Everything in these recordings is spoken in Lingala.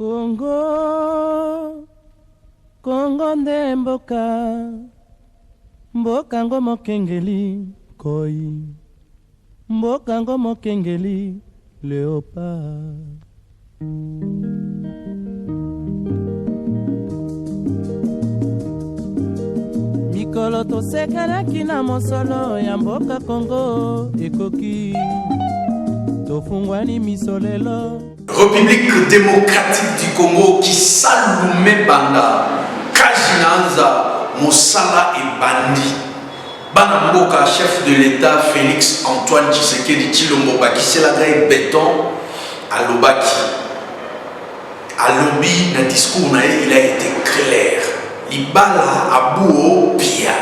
Congo, Congo nde mboka, mboka ngo mokengeli koi, mboka ngo mokengeli léopard. Mikolo tosekanaki na mosolo ya mboka Congo ekoki, tofungwani misolelo. République démocratique du Congo qui salume banda Kajinanza Mosala et Bandi Bana Mboka, chef de l'État Félix Antoine Tshisekedi Tshilombo Bakisi la grille béton à Lobaki à lobby le discours il a été clair Libala Abouo Pia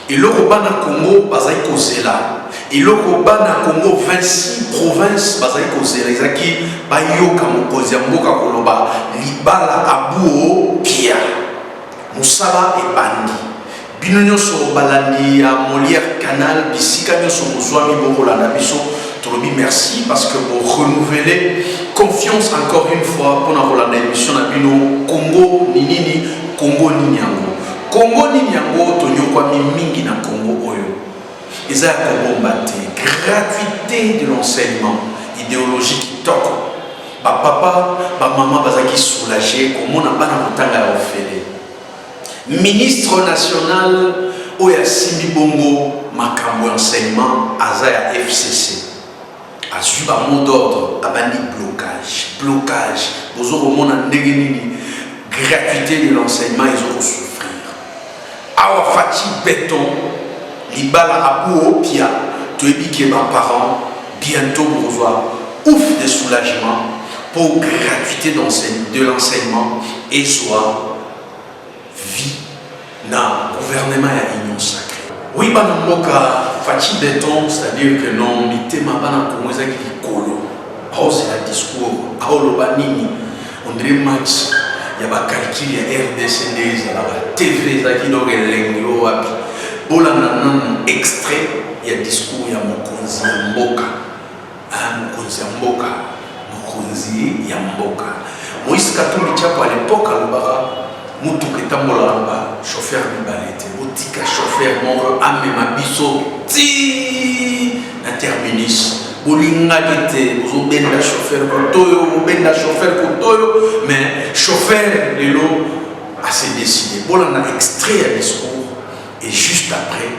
et le Bana Congo Bazaï Kozela et le Bana Congo 26 provinces Bazaï Kozela Izaki Bayoka Mokozi Mboka Koloba Libala Abouo Pia Moussala et Bandi Binonyo so balandi à Molière Canal Bisika nyo so Moussouami Bokola Nabiso Tolobi merci parce que pour renouveler confiance encore une fois pour la émission Nabino Congo Ninini Congo Ninyango Congo Ninyango Tonyo kwa mingi na Congo Oyo Eza ya kombate gratuité de l'enseignement idéologique toko ba papa ba maman bazaki soulagé comme on a bana motanga ya ofele ministre national Oya Simi Bongo makambo enseignement Azaya FCC a suivi un mot d'ordre abandi blocage bozo komona ndenge nini gratuité de l'enseignement ils ont souffrir awa fati béton libala abou pia toebiki ba parents bientôt pour voir ouf de soulagement pour gratuité de l'enseignement et soit vie na gouvernement ya union sacrée. Oui, bana mboka fati béton, c'est-à-dire que non mitema bana Congo ezaki likolo. Aho c'est la discours, aho loba nini, on dirait match ya ba calcul ya RDC ezala ba TV ezaki donc elengi o wapi. Bolanda nan extrait ya discours ya mokonzi ya mboka. Mokonzi ya mboka, mokonzi ya mboka. Moïse Katumbi Tshapa à l'époque alobaka mutu ketambola chauffeur bibalete botika chauffeur moko amema biso ti na terminus bolinga te bozobenda chauffeur kotoyo bobenda chauffeur kotoyo mais chauffeur lelo a se décidé bolanda extrait à discours et juste après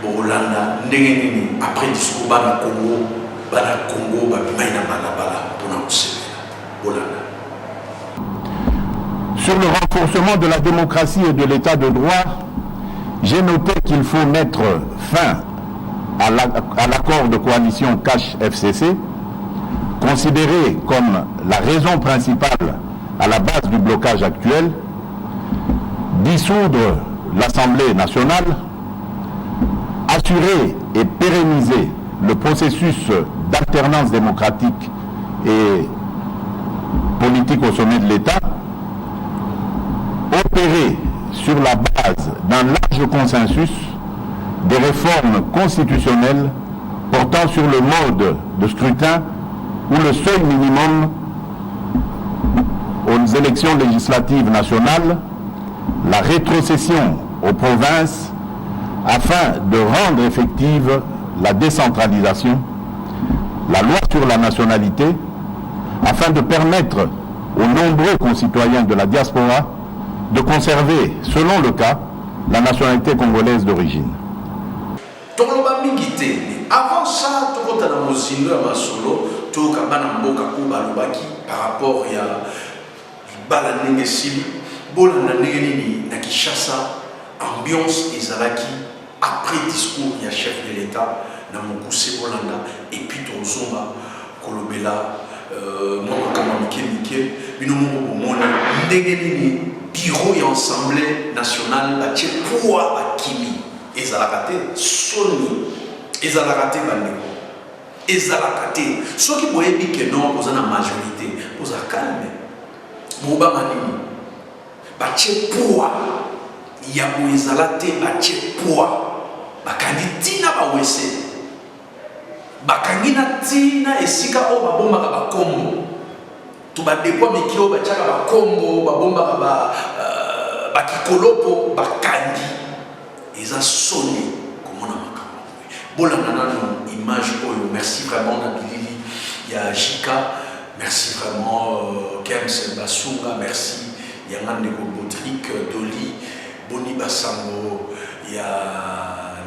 bolanda ndenge nini après discours bana Congo babimai na balabala pona kosepela bolanda. Sur le renforcement de la démocratie et de l'état de droit, j'ai noté qu'il faut mettre fin à l'accord de coalition CACH-FCC, considéré comme la raison principale à la base du blocage actuel, dissoudre l'Assemblée nationale, assurer et pérenniser le processus d'alternance démocratique et politique au sommet de l'État, opérer sur la base d'un large consensus des réformes constitutionnelles portant sur le mode de scrutin ou le seuil minimum aux élections législatives nationales, la rétrocession aux provinces afin de rendre effective la décentralisation, la loi sur la nationalité, afin de permettre aux nombreux concitoyens de la diaspora de conserver, selon le cas, la nationalité congolaise d'origine. Avant ça, tout le par rapport à ambiance ezalaki après discours du chef de l'État na Mokuse Bolanda et puis tozonga kolobela moi kama mike bino moko bomona ndenge nini bureau et assemblée nationale batie poa bakimi ezalaka te soni ezalaka te bandeko ezalaka te soki boyebi ke non boza na majorité boza calme bobanga nini batie poa ya boezala te batie poa bakangi tina bawese bakangi na tina esika o babombaka bakombo to ba dépôt mikio ba tchaka ba kombo ba bomba ba kikolopo ba kandi eza soni komona makambo bolanga nano image oyo. Merci vraiment na bilili ya Jika, merci vraiment Kems Basunga, merci Yangan Neko Botrick Doli Boni Basango ya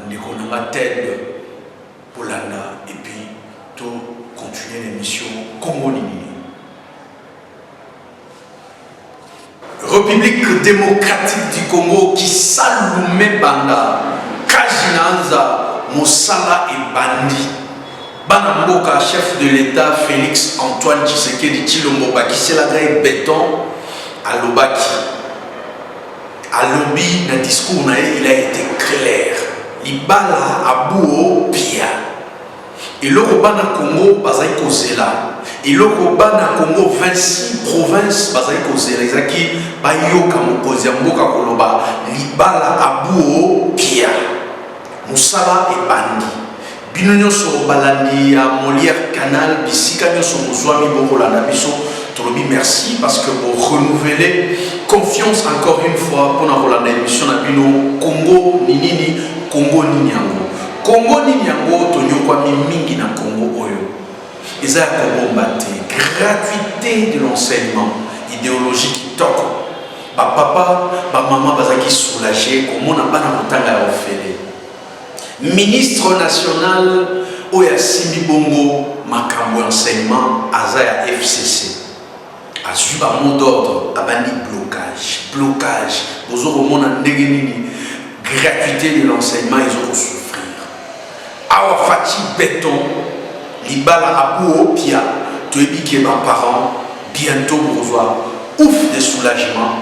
Neko Nanga Ted Polanda, et puis tout continuer l'émission Congo Nini. République démocratique du Congo qui salume banda Kajinanza Mosala et Bandi Banamboka, chef de l'État Félix Antoine Tshisekedi Tshilombo Bakisi la grille béton à Lobaki. À Lobi, le discours il a été clair. Libala Abouo Pia. Et le Robana Congo Bazaïko Zela. Et le Robana Congo 26 provinces Bazaïko Zela. Izaki Bayoka Mokozi Mboka Koloba. Libala Abouo Pia. Moussala et Bandi. Bino so balandi à Molière Canal bisika nyoso mozwami bokola na biso tolobi merci parce que vous renouvelez confiance encore une fois pour la émission na bino Congo nini Congo ninyango Congo ninyango tonyo kwa mingi na Congo oyo eza ya kobombate gratuité de l'enseignement idéologique toko ba papa ba maman bazaki soulagé komona bana motanga ya ofele ministre national Oya Simi Bongo Makambo enseignement Azaya FCC Azuba mot d'ordre Abandi blocage Bozo Mona Negenini gratuité de l'enseignement ils ont souffrir Awa Fati béton Libala Abou Pia Toebi ma parents bientôt pour voir ouf de soulagement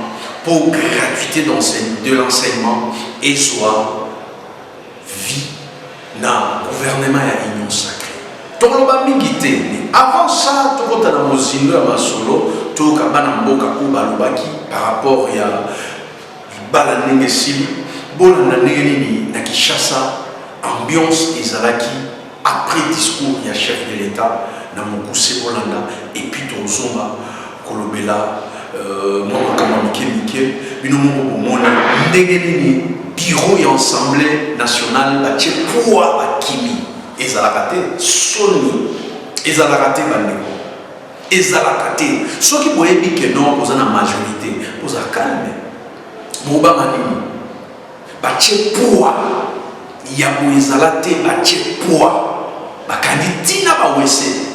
pour gratuité de l'enseignement et soit vie na gouvernement ya union sacrée. Toloba mingité. Avant ça, tokota na mozindo ya masolo, toka bana mboka ko balobaki par rapport ya bala ndenge sili, bola na ndenge nini na Kinshasa, ambiance ezalaki après discours ya chef de l'État na Mokuse Bolanda et puis tozomba kolobela moi kama mike bino moko bomona ndenge nini bureau et assemblée nationale batie poa bakimi ezalaka te soni ezalaka te bandeko ezalaka te soki boyebi ke non boza na majorité boza calme bobanga nini batie poa ya boezala te batie poa bakandi ntina bawese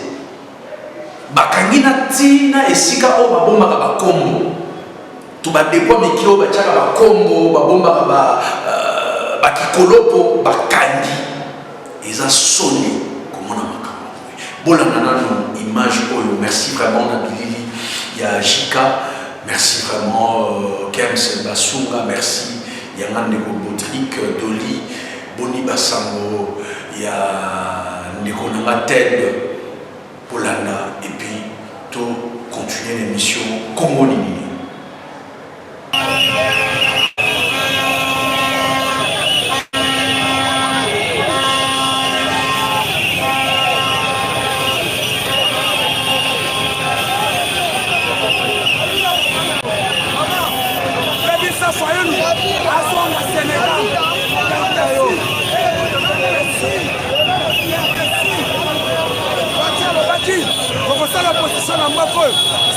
bakangi na ntina esika oyo babombaka bakombo to badepwa mikio batiaka bakombo babombaka bakikolopo bakandi eza soni komona makambo bolanda nano image oyo. Merci vraiment na bilili ya Jika, merci vraiment Kems Basunga, merci Yangan Neko Botrick Doli Boni Basango ya Neko Nanga Ted Polanda, et puis tout continuer l'émission Congo Nini.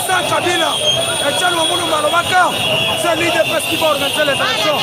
Sans Kabila, Etienne Wamoulou Malobaka, c'est l'idée de presse qui va organiser les élections.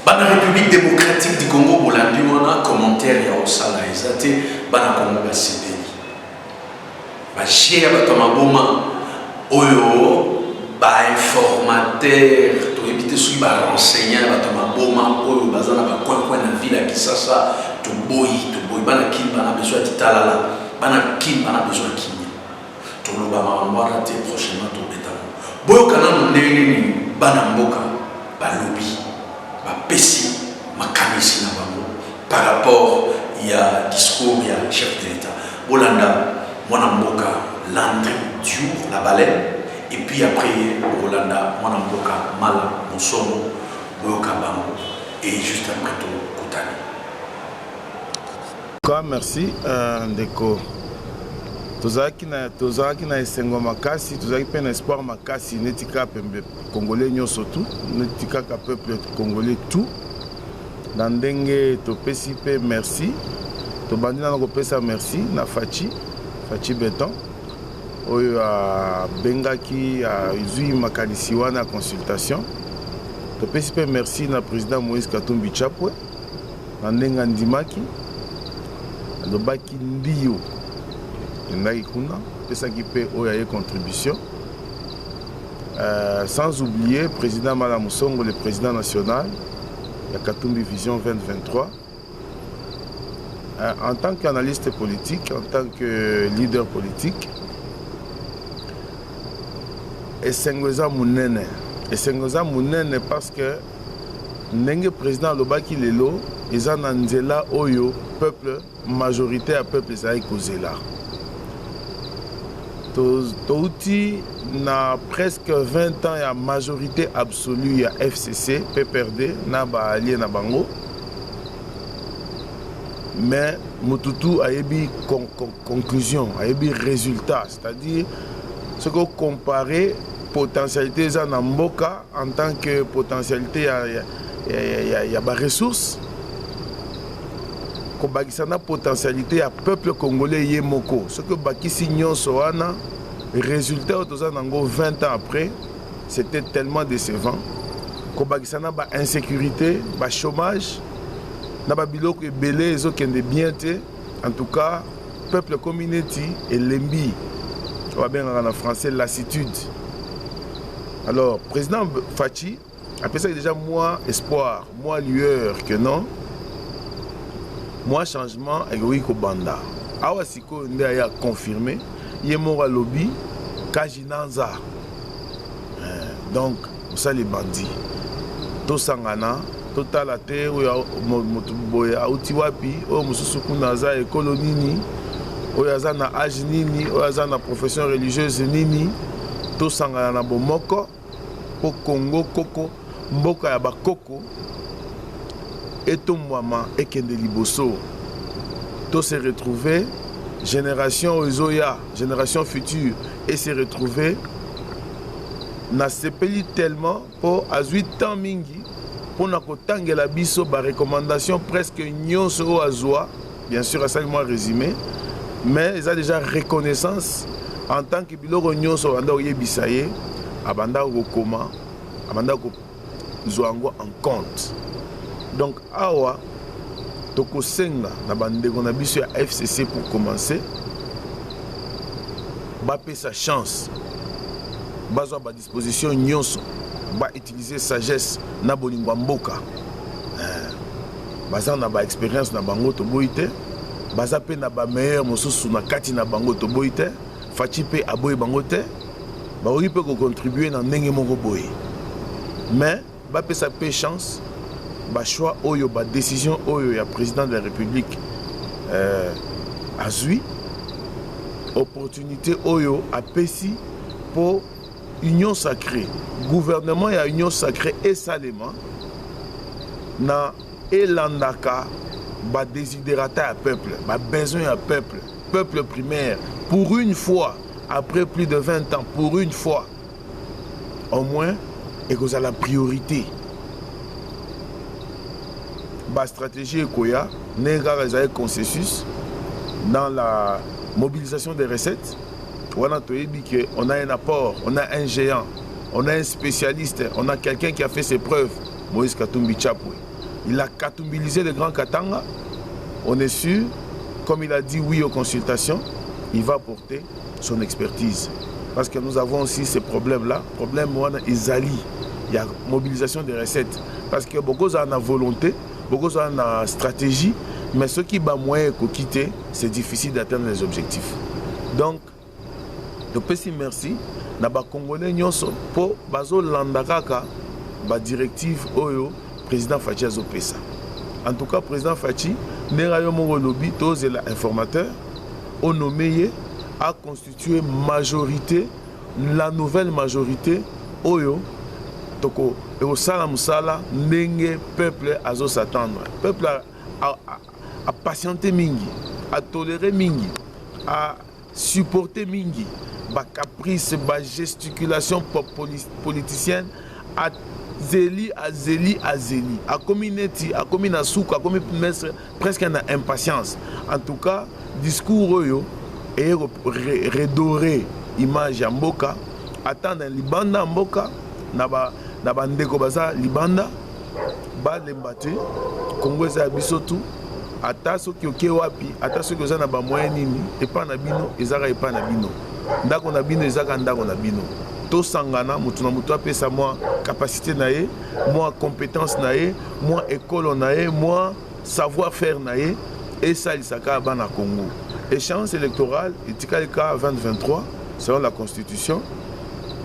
Bana République démocratique du Congo bolandi wana commentaire ya osala ezate bana Congo basebeli bashia bato maboma oyo ba informateur to éviter sui ba renseigner bato maboma oyo bazana ba coin na ville ya Kisasa to boy bana kin bana besoin titalala bana kin bana besoin kin to loba mamwara te prochainement to betamo boyo kana ndeni bana mboka balobi bapesi makamisi na bango par rapport ya discours ya chef de l'État bolanda mwana mboka Landry Diouf la baleine et puis après bolanda mwana mboka Mala Musomo boyoka bango et juste après tout kutani. Merci ndeko tozalaki na esengo makasi tozalaki pe na espoir makasi netika pembe congolais nyonso tout netika ka peuple congolais tout na ndenge topesi pe merci tobandi na kopesa merci na Fachi Beton oyo bengaki izui makanisi wana consultation topesi pe merci na président Moïse Katumbi Chapwe na ndenge andimaki alobaki ndiyo contribution. Sans oublier le président Mala Musomo, le président national, la Katumbi Vision 2023. En tant qu'analyste politique, en tant que leader politique, et Sengoza Mounene parce que le président Lobaki Lelo, ils ont Nzela Oyo, peuple, majorité à peuple Zaïkozela. Touti na presque 20 ans, il y a majorité absolue, il y a FCC, PPRD, na ba allié na bango. Mais Mututu a eu conclusion, a eu résultat, c'est-à-dire ce qu'on comparait potentialité na mboka en tant que potentialité il y a des ressources. Kobakisana potentialité à peuple congolais yemoko. Ce que Bakisi nyonso wana résultat au 20 ans après, c'était tellement décevant. Kobakisana ba insécurité, ba chômage, na ba biloko ebele ezokende bien te. En tout cas, peuple community et lembi. On va bien en français lassitude. Alors, président Fachi après ça déjà moi espoir, moi lueur que non. Moi changement égoïque au banda. Awa siko nde a confirmé yemora lobby Kajinanza. Donc ça les bandits. To sangana total la terre motuboya auti wapi o mususu kunaza ekolo nini o yaza na âge nini o yaza na profession religieuse nini to sangana na bomoko po Congo koko mboka ya bakoko et tout moment et que de liboso tout se retrouver génération ozoya génération future et se retrouver na sepeli tellement pour à 8 ans mingi pour na kotangela biso ba recommandation presque nyonso azwa bien sûr à ça moi résumé mais ils ont déjà reconnaissance en tant que biloko nyonso anda oyebisaye abanda ko koma abanda ko zoango en compte. Donc, awa, toko senga na bandeko na biso ya FCC pour commencer. Ba pe sa chance. Bazwa ba disposition nyonso, ba utiliser sagesse na bolingwa mboka. Baza na ba expérience na bango to boite. Baza pe na ba meilleur mosusu na kati na bango to boite. Fachi pe aboy bango te. Ba oyi pe ko contribuer na ndenge moko boye. Mais ba pe sa pe chance. Ba choix oyo ba décision oyo ya président de la République azui opportunité oyo a pesi pour union sacrée gouvernement ya union sacrée et salement na elandaka ba désiderata à peuple ba besoin à peuple primaire pour une fois après plus de 20 ans pour une fois au moins et que ça la priorité. La stratégie est qu'il y a un consensus. dans la mobilisation des recettes, on a un apport, on a un géant, on a un spécialiste, on a quelqu'un qui a fait ses preuves, Moïse Katumbi Chapwe. Il a katumbilisé le Grand Katanga. On est sûr, comme il a dit oui aux consultations, il va porter son expertise. Parce que nous avons aussi ces problèmes-là. Problème, il y a mobilisation des recettes. Parce que beaucoup ont la volonté, beaucoup ont la stratégie, mais ceux qui ont moyen de quitter, c'est difficile d'atteindre les objectifs. Donc, je peux dire merci. Na ba Congolais nyonso po bazo landakaka ba directive oyo président Fachi azopesa. En tout cas, président Fachi nera yo mo lobby tous les informateurs au nommé a constitué majorité, la nouvelle majorité oyo toko e sala musala ndenge peuple azo s'attendre. Peuple a patienté mingi, a toléré mingi, a supporté mingi. Ba caprice, ba gesticulation politicienne, à zéli, à communauté, à commune à souk, à commune presque une impatience. En tout cas, discours et redoré image à Mboka, attendre Libanda Mboka, naba ndeko baza Libanda, ba lembate, Congo za bisotu, ata soki oke wapi, ata soki oza na ba moyen nini, epa na bino, ezaka epa na bino. Ndako na bino ezaka ndako na bino. To sangana mutu na mutu apesa moi capacité na ye, moi compétence na ye, moi école na ye, moi savoir-faire na ye et ça lisaka bana Congo. Échéance électorale etikali ka 2023 selon la constitution.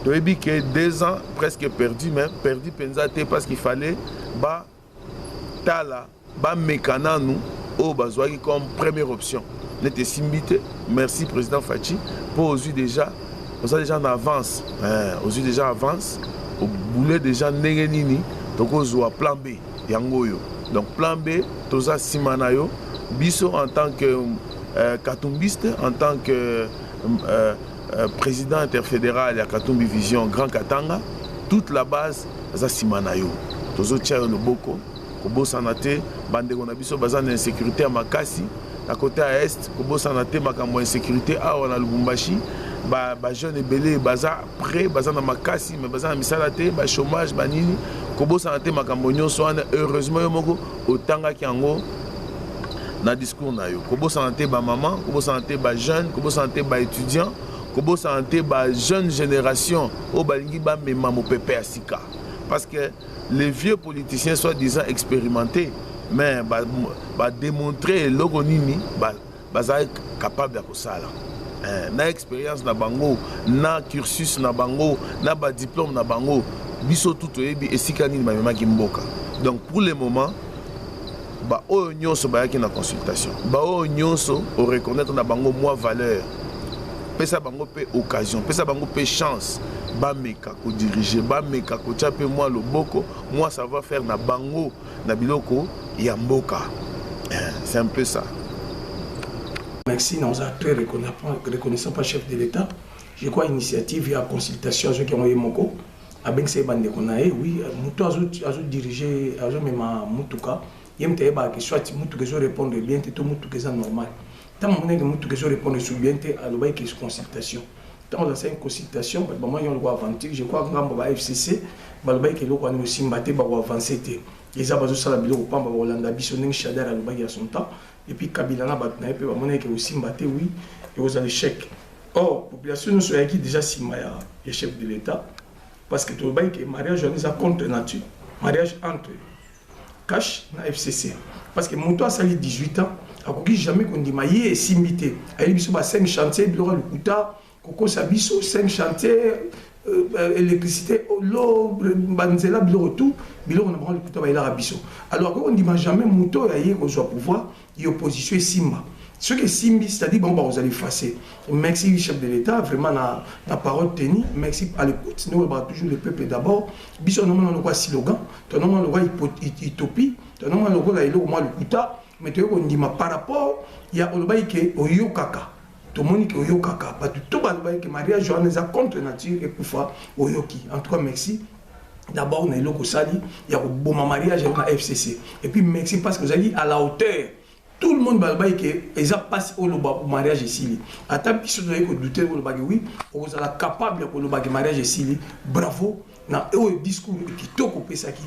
Toyebi que 2 ans presque perdu, mais perdu penzate parce qu'il fallait ba tala ba mekana nous au bazwaki comme première option. N'était simbité. Merci président Fachi pour aujourd'hui déjà en avance, aujourd'hui déjà avance au boulet déjà nengenini donc au plan B yangoyo. Donc plan B toza simanayo biso en tant que katumbiste, en tant que président interfédéral à Katumbi Vision Grand Katanga, toute la base za simanayo tozo tia le boko kobo sanate bande on a biso bazan insécurité à Makasi. À côté à Est, Kobo Sanate, Makambo insécurité, à on a Lubumbashi, jeune et belé, baza prêt, baza na Makasi, mais baza na Misalate, chômage, nini, Kobo Sanate, Makambo nyonso, heureusement yomoko otanga kiango na discours na yo. Kobo Sanate maman, Kobo Sanate jeune, Kobo Sanate étudiant, Kobo Sanate jeune génération, au balingi ba mema mo pepe asika. Parce que les vieux politiciens soi-disant expérimentés mais démontrer logo nini capable de ça na expérience na bango na cursus na bango na ba diplôme na bango biso tout ebi esika nini ba mema ki mboka. Donc pour le moment ba o nyonso ba yaki na consultation ba o nyonso o reconnaître na bango moi valeur pesa bango pe occasion pesa bango pe chance ba meka ko diriger ba meka ko tchape moi le boko moi ça va faire na bango na biloko Yamboka. C'est un peu ça. Merci, nous sommes très reconnaissants par le chef de l'État. Je crois initiative et consultation, ceux qui ont eu mon co. Avec ces bandes qu'on a, oui, Moutou a dirigé, a même Moutouka. Il y a que soit Moutou qui répondre bien, tout Moutou qui est normal. Tant que Moutou qui répondre sur bien, à l'obéi qui est consultation. Tant que c'est une consultation, moi, on doit avancer. Je crois que dans le FCC, l'obéi qui est aussi battu, va avancer. Les abazo sala biloko pamba Holanda biso ning Shader alobaki à son temps et puis Kabila na bat na pe ba monaki aussi mbaté oui et aux échecs. Or population nous soyaki déjà simaya le chef de l'État parce que tout le mariage on est contre nature mariage entre cash na FCC parce que mon toit sali 18 ans a koki jamais qu'on dit maillé et simité ali biso ba 5 chantiers biloko lukuta koko sabiso 5 chantiers électricité, l'eau, banzela, biloko tout, biloko na bango lukuta ba ila rabiso. Alors qu'on dit jamais moto ya yé ko soit pouvoir, y opposition et simba. Ce que simbi, c'est-à-dire bon vous allez effacer. Merci chef de l'État, vraiment la parole tenue. Merci à l'écoute. Nous on toujours le peuple d'abord. Biso non on quoi slogan, ton nom on quoi utopie, ton nom on quoi la ilo moi lukuta, mais tu on dit par rapport il y a olobai ke oyo kaka. Tout le monde qui est kaka, tout le monde qui est mariage, je suis contre nature et pour faire oyoki. En tout cas, merci. D'abord, on a eu le Sali, il y a un bon mariage à la FCC. Et puis, merci parce que vous avez dit à la hauteur tout le monde va que ils passé au mariage ici. À ta biso de douter oui, on est capable pour le mariage ici. Bravo. Na discours qui toko pesaki.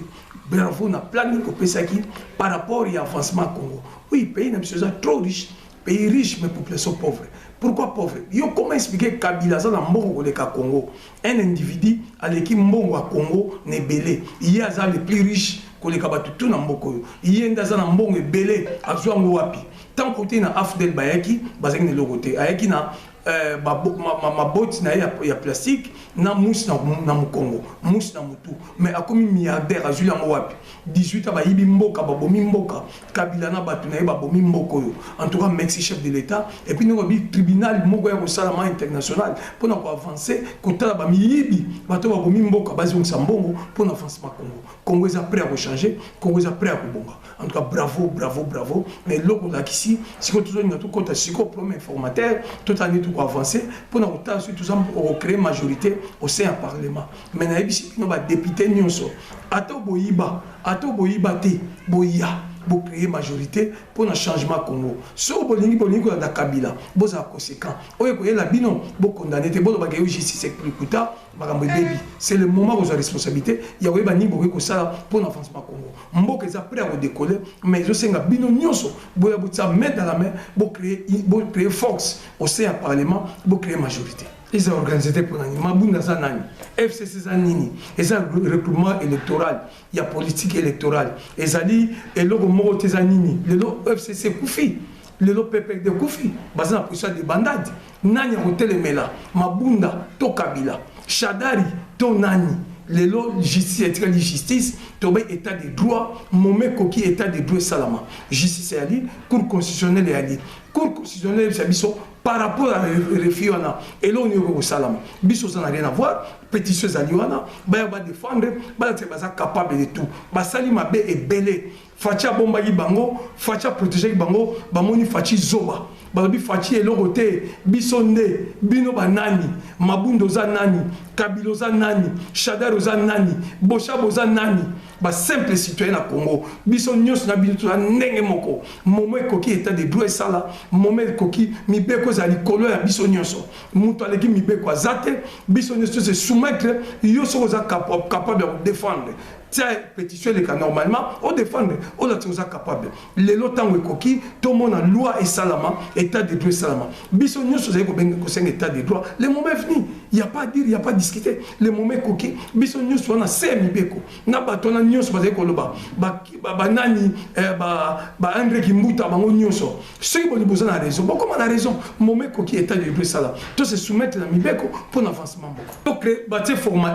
Bravo na planning ko pesaki par rapport à l'avancement Congo. Oui, pays n'a trop riche, pays riche mais population pauvre. Pourquoi pauvre? Comment expliquer Kabila dans le Congo? Un individu à l'équipe Mbongo à Congo n'est belé. Il y a les plus riches que les Kabatu tout dans Mboko. Il y a des Mbongo belé à Zouango Wapi. Tant côté na Afdel Bayaki, bazeng ne logoté. Ayaki na ma botte na ya plastique na mousse na Congo, mousse na mutu. Mais a comme milliardaire à Zouango Wapi. 18 ba yibi mboka ba bomi mboka. Kabila na batu na ba bomi mboko. En tout cas, merci chef de l'État. Et puis nous avons tribunal moko ya salama international pour nous avancer côté ba miyibi bato ba bomi mboka basi on sambongo pour l'avancement Congo. Congo est prêt à changer, Congo est prêt à bonga. En tout cas, bravo, bravo, bravo. Mais là ici, si on a tout compte, si on promet informateur, tout année tout avancer pour nous créer majorité au sein du Parlement. Mais nous avons député nyonso. Ato boyiba te boya. Pour créer majorité pour un changement Congo. Si vous voulez que la Kabila, vous avez conséquent. Vous voyez la binon, vous condamnez, vous avez justice plus tard, c'est le moment où vous avez responsabilité. Il y a des gens qui ça pour l'avancement Congo. Vous êtes prêts à décoller, mais je sais que binon nyonso, vous avez mettre dans la main pour créer force au sein du Parlement, pour créer majorité. Ils ont organisé pour l'année. Mabunda Zanani, FCC Zanini, ils ont le recrutement électoral, il y a politique électorale. Ils ont dit, et le Morote Zanini, le FCC Koufi, le PPD Koufi, basé sur la position de bandade. Nani Hotel Mela, Mabunda, Tokabila, Chadari, Tonani. Le justice, Tobé état de droit, Momé Koki état de droit Salama. Justice est dit, Cour constitutionnelle est dit. Cour constitutionnelle, c'est par rapport à Refiona, et là on est au Salama. Biso, ça n'a rien à voir. Pétition Zaliwana, va défendre, va être capable de tout. Basali Mabe est belé. Facha Bombayi Bango, Facha protéger Bango, Bamoni Fachi Zoba. Balobi Fachi et l'oroté, Bisonde, Bino Banani, Mabundoza Nani, Kabiloza Nani, Chadaroza Nani, Boshaboza Nani, simple citoyen à Congo. Bison Nyos na Bino na Nenge Moko, Momé Koki état de droit sala, Momé Koki, Mibeko Zali Kolo ya Bison Nyoso, Moutoaleki Mibeko Zate, Bison Nyoso se soumettre, Yoso capable de défendre. Tiens, pétition les cas normalement, on défend, on est capable. Les lots où coquille, tout le monde a loi et salama, état de droit et salama. Bisognos sur les état de droit. Les moments finis, il n'y a pas à dire, il n'y a pas à discuter. Les moments coquille, bisognos sur la semi-béco. N'a pas ton agneau sur les coloba. Nani, André Kimbuta, Bangonioso. Ceux qui ont besoin de raison. Bon, comment on a raison? Moment coquille, état de droit et salama. Tout se soumettre à mi-béco pour l'avancement. Donc,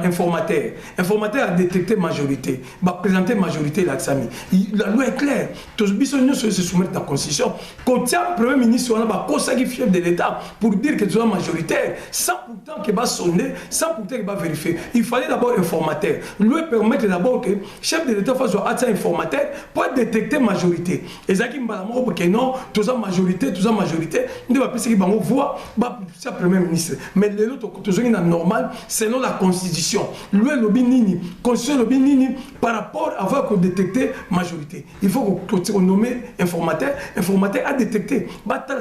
informateur. Informateur a détecté majorité. Va présenter majorité la loi est claire. Tous bisognos se soumettre à la constitution. Quand le premier ministre on a conseillé chef de l'État pour dire que tu es majoritaire, sans pourtant qu'il va sonner, sans pourtant qu'il va vérifier. Il fallait d'abord informateur. Lui permettre d'abord que le chef de l'État fasse un informateur pour détecter majorité. Et ça qui me dit parce que non, tout ça majorité, on ne va pas dire qu'il voit c'est le premier ministre. Mais les autres, tout ça est normal selon la constitution. Lui le nini, constitution le nini. Par rapport à avoir détecté majorité. Il faut qu'on nomme informateur. Informateur a détecté.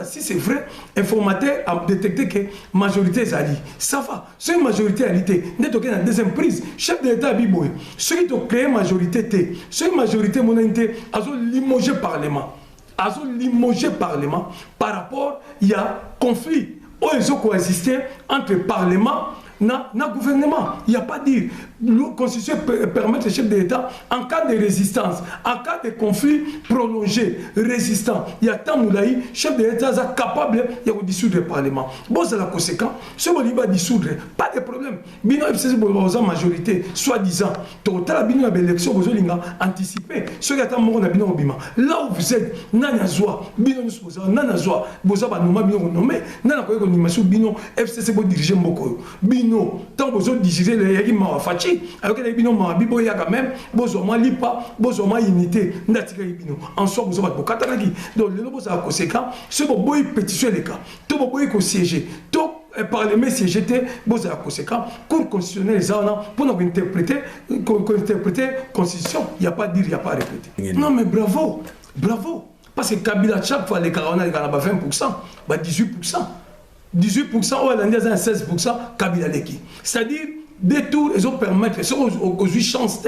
Si c'est vrai, informateur a détecté que majorité est allée. Ça va. C'est une majorité à l'ité. N'est-ce pas dans la deuxième prise, chef de l'État a dit, ceux qui ont créé majorité, ceux qui majorité monarité, ils ont limogé Parlement. Ils ont limogé Parlement. Par rapport, il y a conflit. Ils ont coexisté entre Parlement et gouvernement. Il n'y a pas à dire. La Constitution permet au chef de l'État, en cas de résistance, en cas de conflit prolongé, résistant, il y a tant de chef de l'État est capable de dissoudre le Parlement. Bon, c'est la conséquence. Si on va dissoudre, pas de problème. Bino FCC a majorité, soi-disant. Total, bino a élection, vous avez anticipé. Ceux qui attendent mon bino bima. Là où vous êtes, nanazwa, bino nous nanazwa, vous avez nommé, nanazwa, bino FCC pour diriger Mboko. Bino, tant que vous avez dirigé les Yagima Fachi. Alors que les bino mabibo ya quand même bozoma lipa bozoma unité ndatika bino en soi bozoma ko katanaki donc le lobo ça conséquent ce boy pétition les cas tout boy ko siéger tout parlement siéger boza conséquent cour constitutionnelle ça pour nous interpréter constitution il y a pas à dire il y a pas à répéter non mais bravo parce que Kabila chaque fois les Carona les 20%, 18%. 18% ou elle a 16%, Kabila leki. C'est-à-dire des tours ils ont permettre si aux 8 chances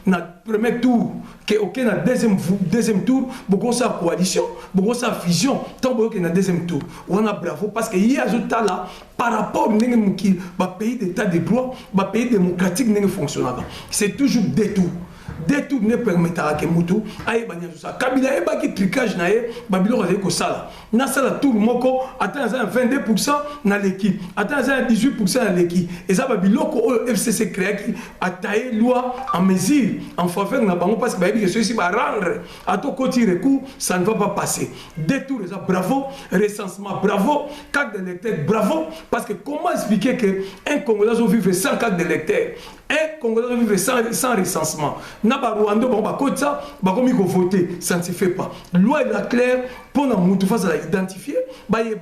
na premier tour que OK na deuxième tour beaucoup sa coalition beaucoup sa fusion tant que na deuxième tour on a bravo parce que il y a ajouta là par rapport au pays d'état de droit ba pays démocratique n'est fonctionnable c'est toujours des tours ne permettra que mutu aye banya ça Kabila e baki tricage na ye babilo ko sala na sala tour moko atteint 22% na l'équipe atteint 18% na l'équipe et ça babilo ko FCC créé qui a taillé loi en mesure en faveur na bango parce que baby que ceci va rendre à tout côté recours ça ne va pas passer des tours ça bravo recensement bravo carte d'électeur bravo parce que comment expliquer que un Congolais vivre sans carte d'électeur un Congolais vivre sans recensement na ba Rwanda ba côté ça ba comme il faut voter ça ne se fait pas loi est la claire pour na mutu face à identifier baye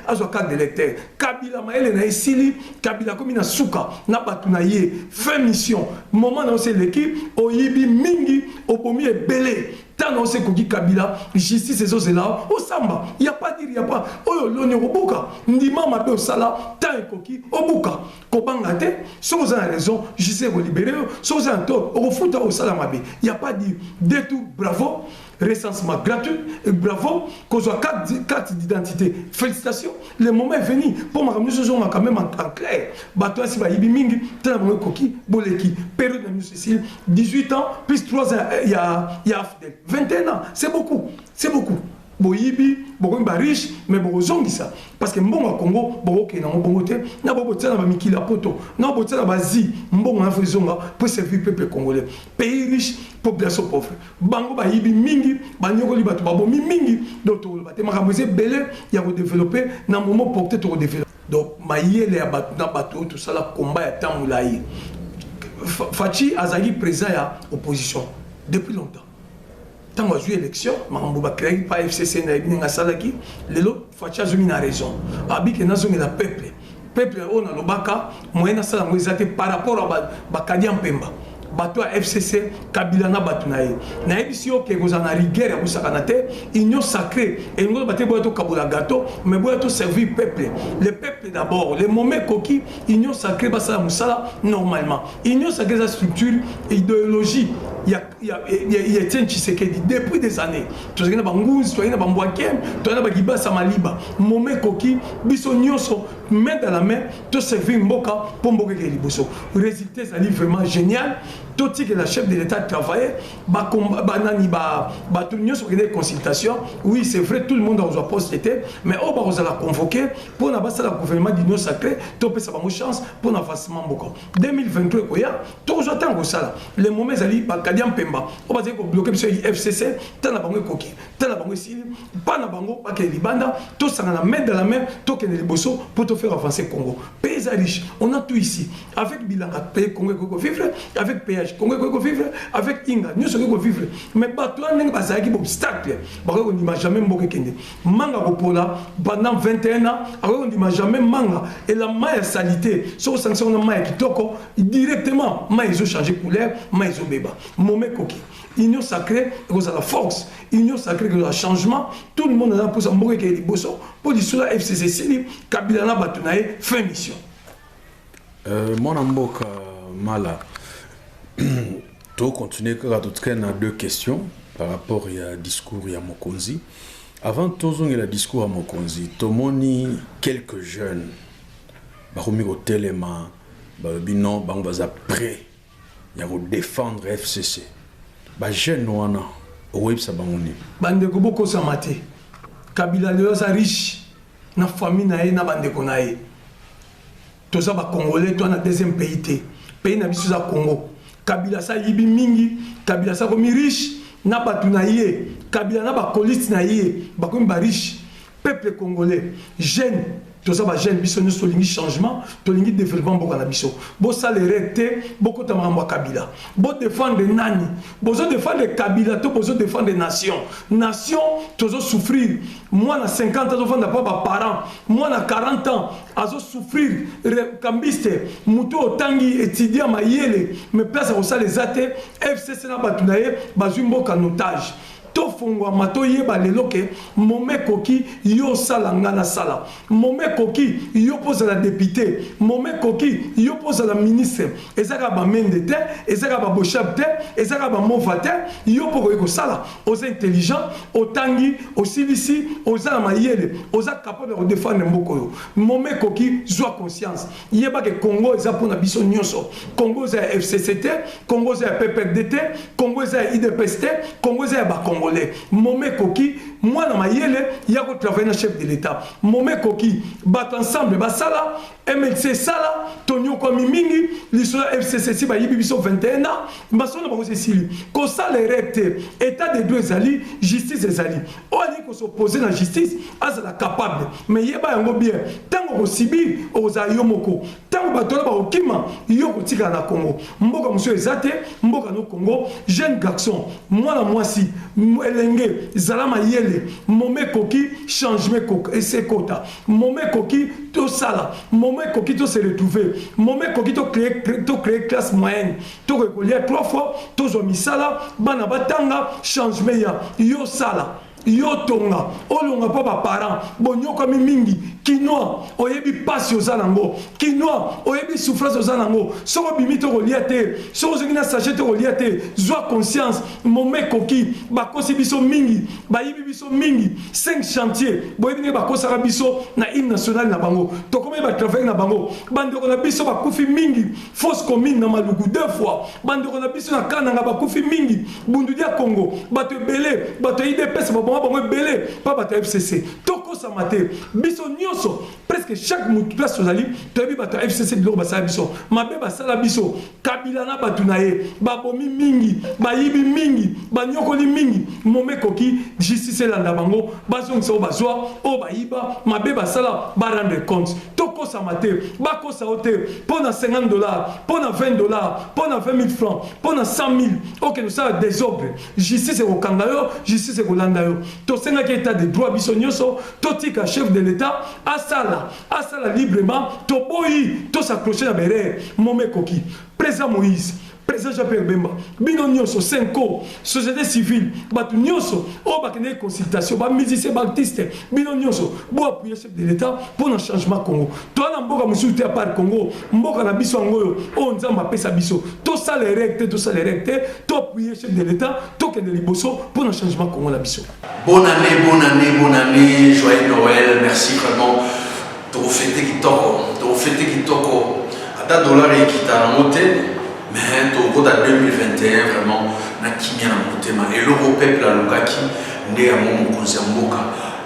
à so carte d'électeur Kabila maele na isili Kabila comme na suka na batu na ye fin mission moment na c'est l'équipe oyibi mingi opomi e belé tant on sait que Kabila justice c'est là au samba il y a pas dire il y a pas oyo loni obuka ndima mabe osala tant ekoki obuka kobanga te si vous avez raison justice ko libérer si vous avez tort au foot au sala mabe il y a pas dire détour bravo recensement gratuit et bravo qu'on soit carte d'identité félicitations le moment est venu pour ma ramener ce jour quand même en clair bato si ba yibi mingi tant na koki boleki période de Cécile 18 ans plus 3 ans il y a 21 ans c'est beaucoup boyibi boko ba riche mais boko zongisa parce que mbongo Congo boko ke na mbongo te na boko tsana ba mikila poto na boko tsana ba zi mbongo na fezonga pour servir peuple congolais pays riche population pauvre bango ba yibi mingi ba nyokoli bato ba bomi mingi d'auto ba te makamose belé ya ko développer na moment porter to développer donc mayele ya bato na bato tout ça la combat ya tamulayi Fachi azali président ya opposition depuis longtemps. Tant qu'on a joué l'élection, je vais créer pas FCC na salaki, lelo Fachi a une raison. Abi que nazo la peuple. Peuple on a le baka, moyen sala ngwezate par rapport à Bakadian Pemba. Bato FCC Kabila na bato na ye. Na ebisi yo ke kozana rigueur ya kusakana te, union sacrée et ngo baté boya to kabula gâteau, mais boya to servir peuple. Le peuple d'abord, le moment koki union sacrée basala musala normalement. Union sacrée sa structure idéologie il y a Tshisekedi depuis des années. Tu sais na banguzi, tu sais na bambwakem, tu sais na bagiba samaliba. Moment koki biso nyonso main dans la main, to servir mboka pour mboka ke liboso. Résultat ça vraiment génial. Tout que la chef de l'État travaillait, tout le monde sur des consultations. Oui, c'est vrai, tout le monde a besoin de poste, mais on va la convoquer pour la gouvernement d'union sacrée, tout peut avoir une chance pour l'avancement beaucoup. 2023, tout j'attends ça. Les moments ali Bakadian Pemba, on va dire que bloquer sur FCC, tant la banque coquille, tant la banque ici, pas la banque, pas que les bandes, tout ça dans la main de la main, tout que les bossos pour te faire avancer Congo. Pays riche, on a tout ici, avec bilan, pays Congo vivre, avec péage. Congo ko vivre avec Inga, nous sommes vivre. Mais pas toi n'eng pas ça qui obstacle. Parce qu'on n'imagine jamais mboke kende. Manga ko pola pendant 21 ans, on n'imagine jamais manga et la maille salité. Sur sanction na maille qui toko directement, maille ils ont changé couleur, maille ils ont béba. Momé koki. Union sacrée, vous avez la force. Union sacrée, vous avez le changement. Tout le monde a pour ça mboke ke liboso pour dire sur la FCC Sili, Kabila na batunaye fin mission. Mon amboka mala to continuer que on a deux questions par rapport à discours à Mokonzi. Avant tous on a discours à Mokonzi, tomoni quelques jeunes baromi au téléma binon bangbaza prêt ya ko défendre FCC. Ba jeune wana o web sa bangoni. Bande ko boko samate. Kabila de sa riche na famille na ye na bande ko na ye. To ça ba congolais to na deuxième pays na biso za Congo. Kabila sa yibi mingi, Kabila sa komi riche, na batu na ye, Kabila na ba koliste na ye, ba komi ba riche, peuple congolais, jeune, tout ça ba jeune, biso nous solingi changement, tolingi développement boko na biso. Bo sa le recte, boko tamamba Kabila. Bo défendre nani, bozo défendre Kabila, to bozo défendre nation. Nation, tozo souffrir. Moi na 50 ans, je ne pas mes parents. Moi na 40 ans, je souffrir. Kambiste, muto otangi étudiant ma yele, me place à ça les athées, FCC na batunaye, bazumbo kanotage. To fungwa mato yeba lelo ke mome koki yo sala ngana sala mome koki yo pose la député mome koki yo pose la ministre ezaka ba mende te ezaka ba bochap te ezaka ba mova te yo poko ko sala oza intelligent otangi osilisi oza na mayele oza capable de défendre mboko yo mome koki zwa conscience yeba ke Congo eza pona biso nyonso Congo eza FCCT Congo eza PPRDT Congo eza IDPST Congo eza ba congolais mome koki moi na mayele ya ko travailler na chef de l'état mome koki bat ensemble ba sala MLC sala tonyo ko mingi lisola FCCC ba yibi biso 21 ans basona ba ko sili ko sala recte état de droit ezali justice ezali o ali ko s'opposer na justice azala capable mais yeba yango bien tango ko sibi oza yomoko tango batola ba okima yo ko tika na Congo mboka monsieur ezate mboka no Congo jeune garçon mwana mwasi elenge zalama yele mome koki changement koka ese kota mome koki to sala mome koki to se retrouver mome koki to créer classe moyenne to ko lia 3 fois to zo misala bana batanga changement ya yo sala yo tonga olonga pa ba parents bonyoko mingi kinoa oyebi pasi ozanango kinoa oyebi souffrance ozanango soko bimito kolia te soko zingina sachete kolia te zwa conscience mome koki bakosi biso mingi bayibi biso mingi 5 chantiers boyebi ne bakosaka biso na hymne national na bango tokome ba travailler na bango bandeko na biso bakufi mingi fosse commune na Maluku 2 fois bandeko na biso na Kananga bakufi mingi bundudia Congo bato belé bato IDPS bango belé pas bato FCC toko samate biso nyonso presque chaque mutu place ozali toyebi bato FCC biloko basala biso mabe basala biso kabila na bato na ye babomi mingi bayibi mingi banyokoli mingi mome koki justice elanda bango bazongisa o bazwa o bayiba mabe basala ba rendre compte toko samate bakosa ote pona $50 pona $20 pona 20 000 francs pona 100 000 ok nous ça désordre justice ko kangayo justice ko landa yo to senga ki état de droit biso nyonso to tika chef de l'état asala librement to boyi to s'accrocher na bere mome koki président Moïse président Jean-Pierre Bemba bino nyonso 5 ans société civile batu nyonso o bakene consultation ba musicien ba artiste bino nyonso bo appuyer chef de l'état pour un changement Congo to na mboka mususu te par Congo mboka na biso ngoyo o nzamba pesa biso to sala recte to appuyer chef de l'état to kende liboso pour un changement Congo na biso. Bonne année, joyeux Noël, merci vraiment. To fêter kitoko ata dollar ekita monter mais to ko da 2021 vraiment na kimia na motema et le peuple a lokaki nde ya mokonzi ya mboka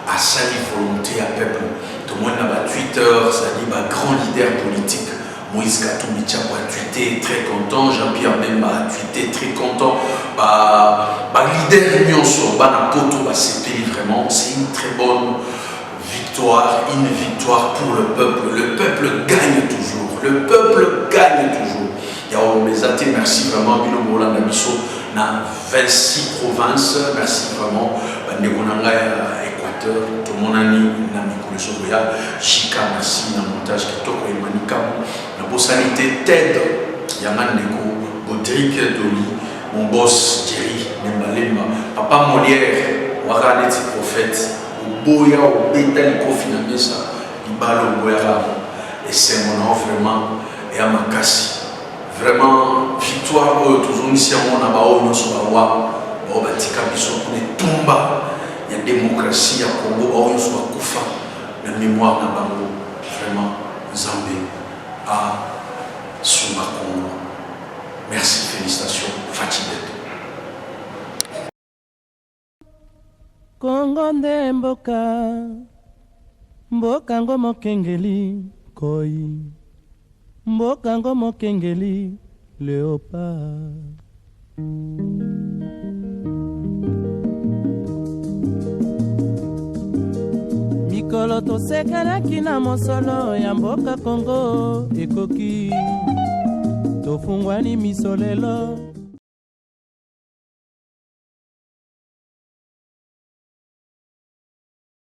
asali volonté ya peuple to mona ba Twitter ça dit ba grand leader politique Moïse Katumbi Tchako a tweeté très content, Jean-Pierre Bemba a tweeté très content, leader nyonso bana poto ba sepeli vraiment c'est une très bonne victoire, une victoire pour le peuple gagne toujours, Yao Mezate, merci vraiment, Bino Bola Nabiso, na 26 provinces, merci vraiment, Negonanga Équateur, tout mon ami, Namiko Soboya, Chika, merci, na montage Kitoko et Manikam, na Bossanité, Ted, Yaman Neko, Godric Doli, mon boss Thierry, Nembalemba, Papa Molière, Waraneti Prophète, Boya, au Bétali Kofinamesa, Ibalo Boyara, et c'est mon offre vraiment, et à Makassi. Vraiment, victoire, toujours ici à mon abao, nous sommes à Batika Biso, on est tomba, il y a démocratie à Congo, on soit Koufa, la mémoire d'Abango, vraiment, Zambé, à Suma Congo. Merci, félicitations, Fatibet. Congo nde mboka ngo mokengeli koi mboka ngo mokengeli léopard. Mikolo tosekelaki na mosolo ya mboka Congo ekoki tofungwani miso lelo